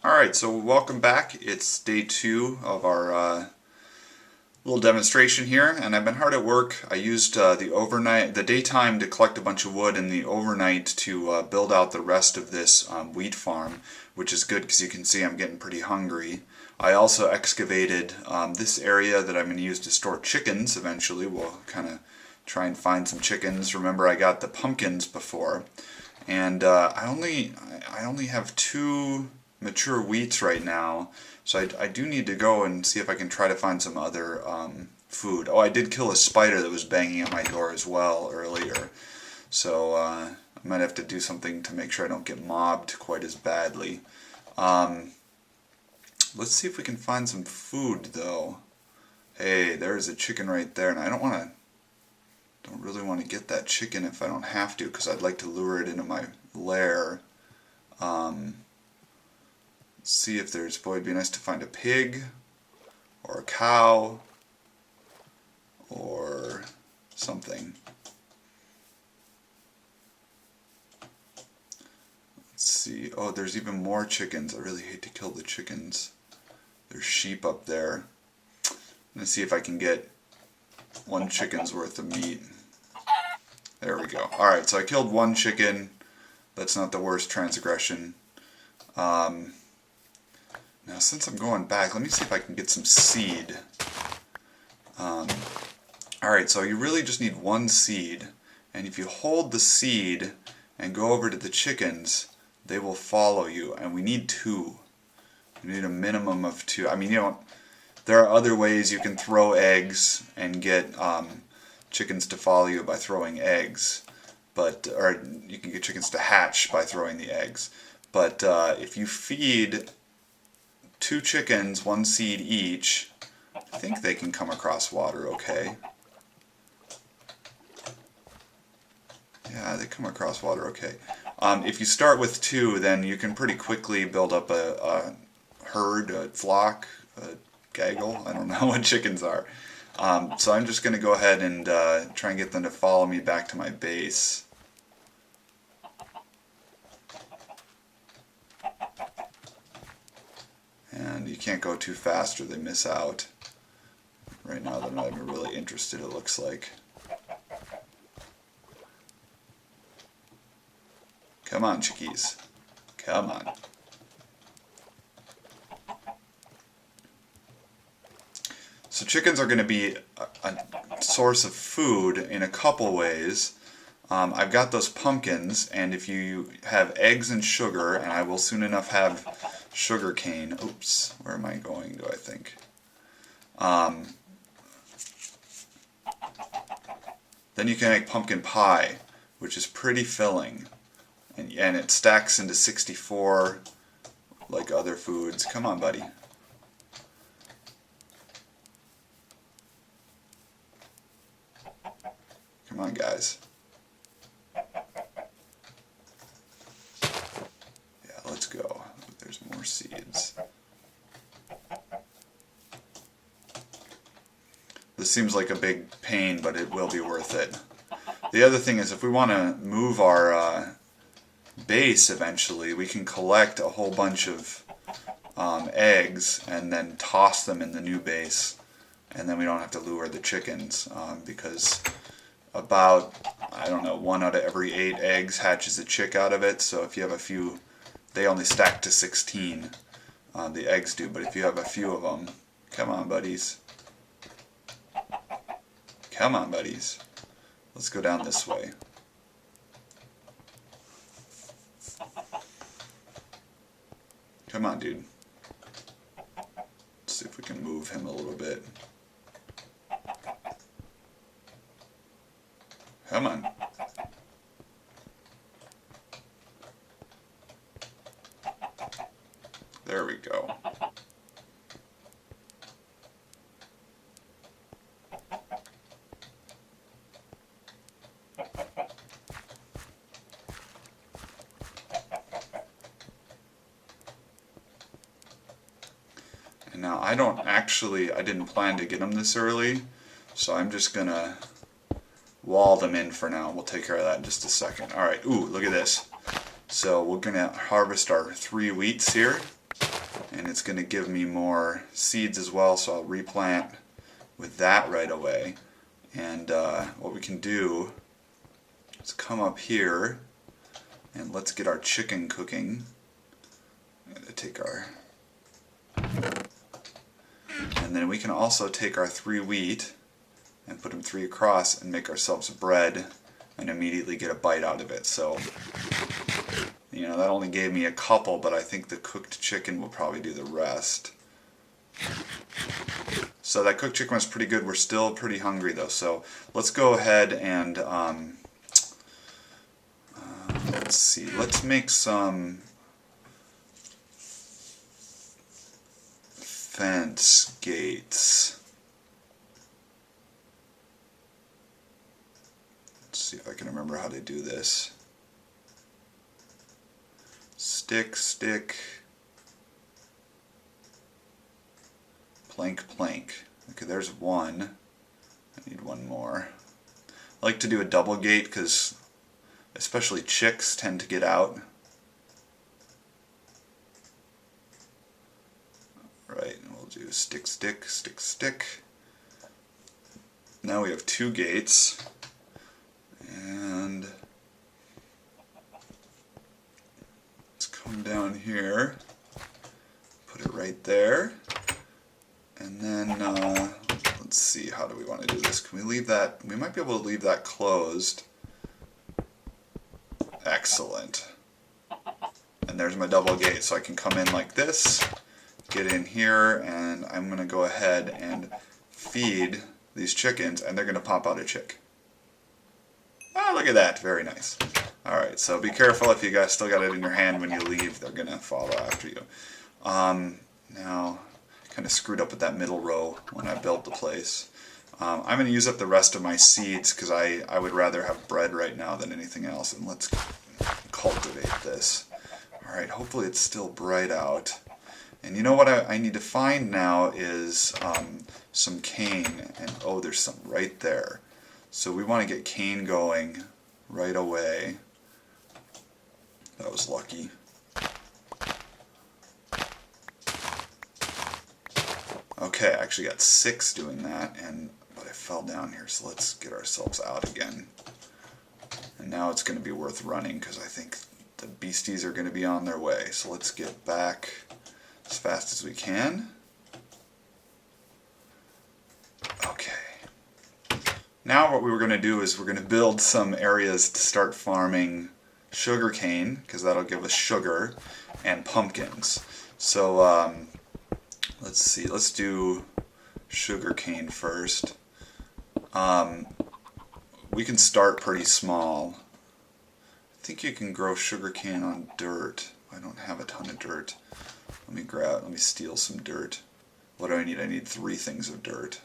Alright, so welcome back. It's day 2 of our little demonstration here, and I've been hard at work. I used the daytime to collect a bunch of wood and the overnight to build out the rest of this wheat farm, which is good because you can see I'm getting pretty hungry. I also excavated this area that I'm going to use to store chickens eventually. We'll kind of try and find some chickens. Remember, I got the pumpkins before, and I only have 2 mature wheats right now, so I do need to go and see if I can try to find some other food. Oh, I did kill a spider that was banging at my door as well earlier, so I might have to do something to make sure I don't get mobbed quite as badly. Let's see if we can find some food though. Hey, there's a chicken right there, and I don't really want to get that chicken if I don't have to, because I'd like to lure it into my lair. See if there's, boy, it'd be nice to find a pig or a cow or something. Let's see. Oh, there's even more chickens. I really hate to kill the chickens. There's sheep up there. I'm going to see if I can get 1 chicken's worth of meat. There we go. Alright, so I killed 1 chicken. That's not the worst transgression. Now, since I'm going back, let me see if I can get some seed. Alright, so you really just need 1 seed, and if you hold the seed and go over to the chickens, they will follow you, and we need 2. We need a minimum of 2. I mean, you know, there are other ways you can throw eggs and get chickens to follow you by throwing eggs, or you can get chickens to hatch by throwing the eggs. But if you feed 2 chickens, 1 seed each, I think they can come across water okay. Yeah, they come across water okay. If you start with 2, then you can pretty quickly build up a herd, a flock, a gaggle. I don't know what chickens are. So I'm just going to go ahead and try and get them to follow me back to my base. And you can't go too fast or they miss out. Right now they're not even really interested, it looks like. Come on, chickies. Come on. So chickens are going to be a source of food in a couple ways. I've got those pumpkins, and if you have eggs and sugar, and I will soon enough have sugar cane. Oops, where am I going, do I think? Then you can make pumpkin pie, which is pretty filling, and it stacks into 64 like other foods. Come on, buddy. Come on, guys. Yeah, let's go. There's more seeds. This seems like a big pain, but it will be worth it. The other thing is, if we want to move our base eventually, we can collect a whole bunch of eggs and then toss them in the new base, and then we don't have to lure the chickens, because about, I don't know, 1 out of every 8 eggs hatches a chick out of it. So if you have a few, they only stack to 16, the eggs do, but if you have a few of them, come on, buddies. Come on, buddies. Let's go down this way. Come on, dude. Let's see if we can move him a little bit. Come on. There we go. And now I didn't plan to get them this early, so I'm just gonna wall them in for now. We'll take care of that in just a second. Alright, ooh, look at this. So we're going to harvest our 3 wheats here. and it's going to give me more seeds as well, so I'll replant with that right away. And what we can do is come up here and let's get our chicken cooking. I'm going to take our, and then we can also take our 3 wheat and put them 3 across and make ourselves bread and immediately get a bite out of it. So, you know, that only gave me a couple, but I think the cooked chicken will probably do the rest. So that cooked chicken was pretty good. We're still pretty hungry though, so let's go ahead and let's see, let's make some fence gates. Let's see if I can remember how to do this. Stick, stick, plank, plank. Okay, there's one. I need one more. I like to do a double gate because especially chicks tend to get out. Right, and we'll do stick, stick, stick, stick. Now we have 2 gates. And let's come down here, put it right there, and then let's see, how do we want to do this? Can we leave that, we might be able to leave that closed. Excellent. And there's my double gate, so I can come in like this, get in here, and I'm going to go ahead and feed these chickens, and they're going to pop out a chick. Oh, look at that. Very nice. Alright, so be careful if you guys still got it in your hand when you leave. They're going to follow after you. Now, I kind of screwed up with that middle row when I built the place. I'm going to use up the rest of my seeds because I would rather have bread right now than anything else. And let's cultivate this. Alright, hopefully it's still bright out. And you know what I need to find now is some cane. And oh, there's some right there. So we want to get cane going right away. That was lucky. Okay, I actually got 6 doing that, but I fell down here, so let's get ourselves out again. And now it's going to be worth running because I think the beasties are going to be on their way. So let's get back as fast as we can. Okay. Now what we were going to do is we're going to build some areas to start farming sugarcane, because that'll give us sugar, and pumpkins. So let's see, let's do sugarcane first. We can start pretty small. I think you can grow sugarcane on dirt. I don't have a ton of dirt. Let me steal some dirt. What do I need? I need 3 things of dirt.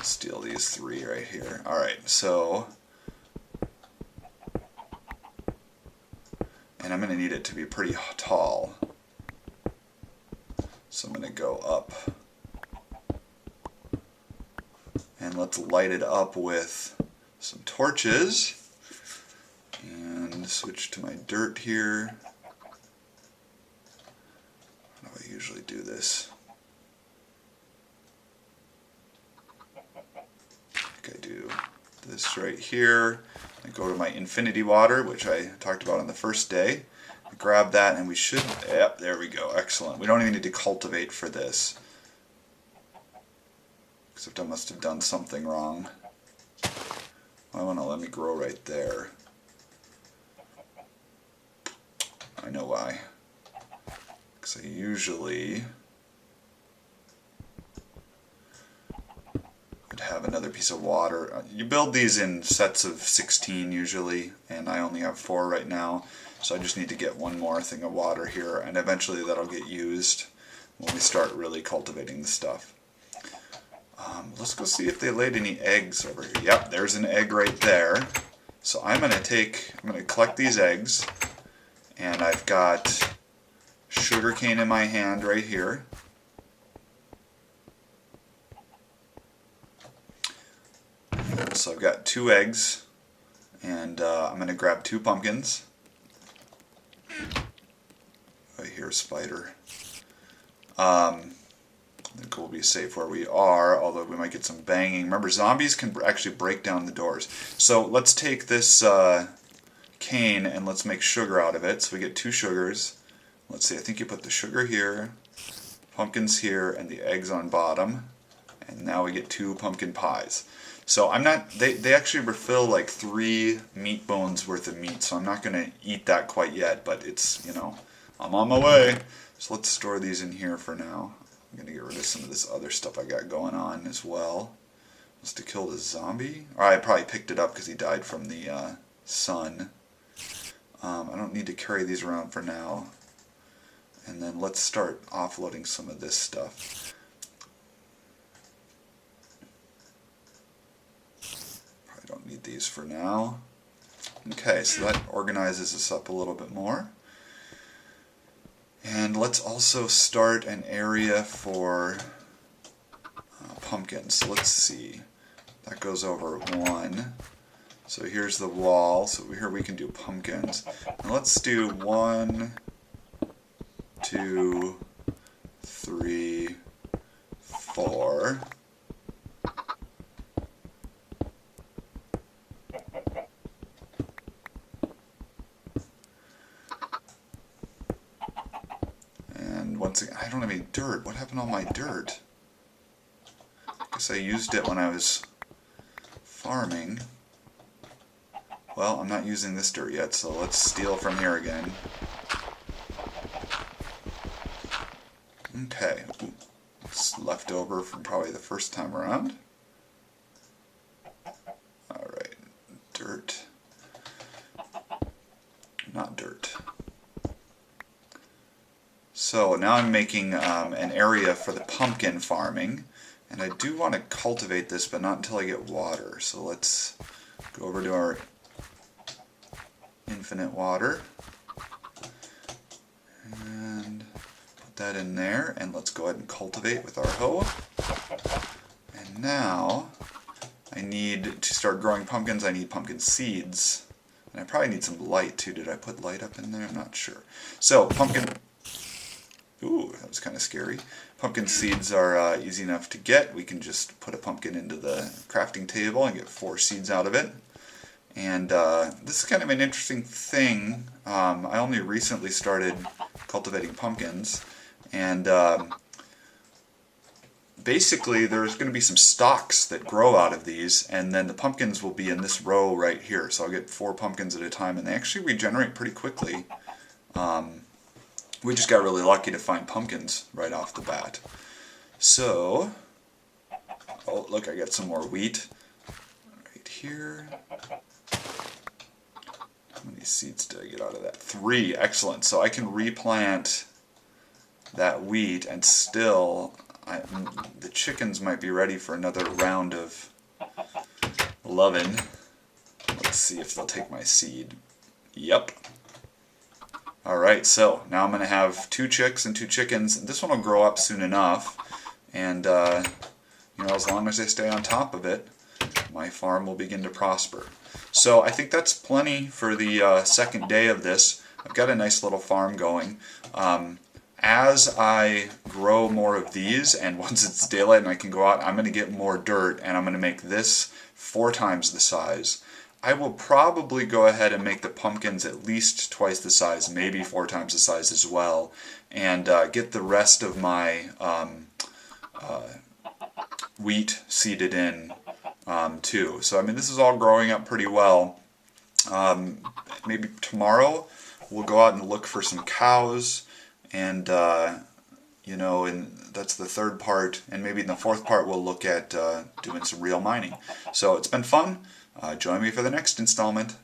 Steal these 3 right here. Alright, so, and I'm going to need it to be pretty tall. So I'm going to go up. And let's light it up with some torches. And switch to my dirt here. How do I usually do this? I do this right here. I go to my infinity water, which I talked about on the first day. I grab that and we should, yep, there we go, excellent. We don't even need to cultivate for this. Except I must have done something wrong. I want to let me grow right there. I know why. Because I usually have another piece of water. You build these in sets of 16 usually, and I only have 4 right now, so I just need to get one more thing of water here, and eventually that'll get used when we start really cultivating the stuff. Let's go see if they laid any eggs over here. Yep, there's an egg right there. So I'm going to collect these eggs, and I've got sugarcane in my hand right here. So I've got 2 eggs, and I'm going to grab 2 pumpkins, here, spider. I think we'll be safe where we are, although we might get some banging. Remember, zombies can actually break down the doors. So let's take this cane and let's make sugar out of it. So we get 2 sugars. Let's see, I think you put the sugar here, pumpkins here, and the eggs on bottom. And now we get 2 pumpkin pies. So I'm not, they actually refill like 3 meat bones worth of meat, so I'm not going to eat that quite yet, but it's, you know, I'm on my way. So let's store these in here for now. I'm going to get rid of some of this other stuff I got going on as well. Just to kill the zombie. Or I probably picked it up because he died from the sun. I don't need to carry these around for now. And then let's start offloading some of this stuff. Probably don't need these for now. Okay, so that organizes us up a little bit more. And let's also start an area for pumpkins. So let's see. That goes over 1. So here's the wall. So here we can do pumpkins. And let's do 1, 2, 3, 4. And once again, I don't have any dirt. What happened to all my dirt? I guess I used it when I was farming. Well, I'm not using this dirt yet, so let's steal from here again. Okay, it's left over from probably the first time around. Alright, dirt. Not dirt. So now I'm making an area for the pumpkin farming, and I do want to cultivate this, but not until I get water. So let's go over to our infinite water and put that in there, and let's go ahead and cultivate with our hoe. And now I need to start growing pumpkins. I need pumpkin seeds, and I probably need some light too. Did I put light up in there? I'm not sure. So pumpkin, ooh, that was kind of scary. Pumpkin seeds are easy enough to get. We can just put a pumpkin into the crafting table and get 4 seeds out of it. And this is kind of an interesting thing. I only recently started cultivating pumpkins, and basically there's going to be some stalks that grow out of these, and then the pumpkins will be in this row right here. So I'll get 4 pumpkins at a time, and they actually regenerate pretty quickly. We just got really lucky to find pumpkins right off the bat. So, oh look, I got some more wheat right here. How many seeds did I get out of that? 3, excellent. So I can replant that wheat, and still the chickens might be ready for another round of loving. Let's see if they'll take my seed. Yep. Alright, so now I'm going to have 2 chicks and 2 chickens. This one will grow up soon enough, and you know, as long as I stay on top of it, my farm will begin to prosper. So I think that's plenty for the second day of this. I've got a nice little farm going. As I grow more of these, and once it's daylight and I can go out, I'm going to get more dirt, and I'm going to make this 4 times the size. I will probably go ahead and make the pumpkins at least twice the size, maybe 4 times the size as well, and get the rest of my wheat seeded in too. So I mean, this is all growing up pretty well. Maybe tomorrow we'll go out and look for some cows, and you know, and that's the 3rd part, and maybe in the 4th part we'll look at doing some real mining. So it's been fun. Join me for the next installment.